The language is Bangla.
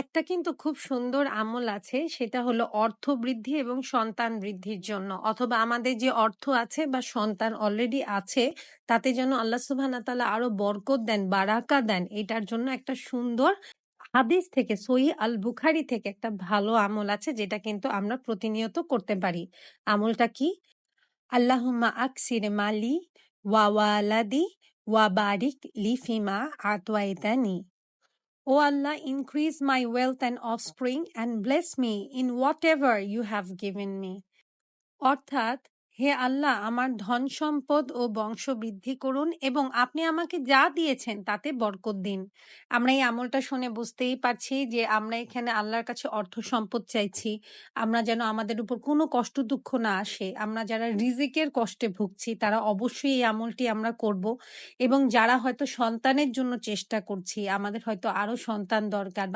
একটা কিন্তু খুব সুন্দর আমল আছে সেটা হলো অর্থ বৃদ্ধি এবং সন্তান বৃদ্ধির জন্য অথবা আমাদের যে অর্থ আছে বা সন্তান অলরেডি আছে তাতে যেন আল্লাহ সুবহানাহু ওয়া তাআলা আরো বরকত দেন, বারাকা দেন। এটার জন্য একটা সুন্দর হাদিস থেকে সহিহ আল বুখারী থেকে একটা ভালো আমল আছে যেটা কিন্তু আমরা প্রতিনিয়ত করতে পারি। আমলটা কি? আল্লাহুম্মা আকসির মালি ওয়া ওয়ালাদি ওয়া বারিক লি ফিমা আতওয়াইতানি। O Allah, increase my wealth and offspring and bless me in whatever you have given me. অর্থাৎ, হে আল্লাহ, আমার ধন সম্পদ ও বংশ বৃদ্ধি করুন এবং আপনি আমাকে যা দিয়েছেন তাতে বরকত দিন। আমরা এই আমলটা শুনে বুঝতেই পারছি যে আমরা এখানে আল্লাহর কাছে অর্থ সম্পদ চাইছি। আমরা যেন আমাদের উপর কোনো কষ্ট দুঃখ না আসে। আমরা যারা রিজিকের কষ্টে ভুগছি তারা অবশ্যই এই আমলটি আমরা করব এবং যারা হয়তো সন্তানের জন্য চেষ্টা করছি, আমাদের হয়তো আরো সন্তান দরকার বা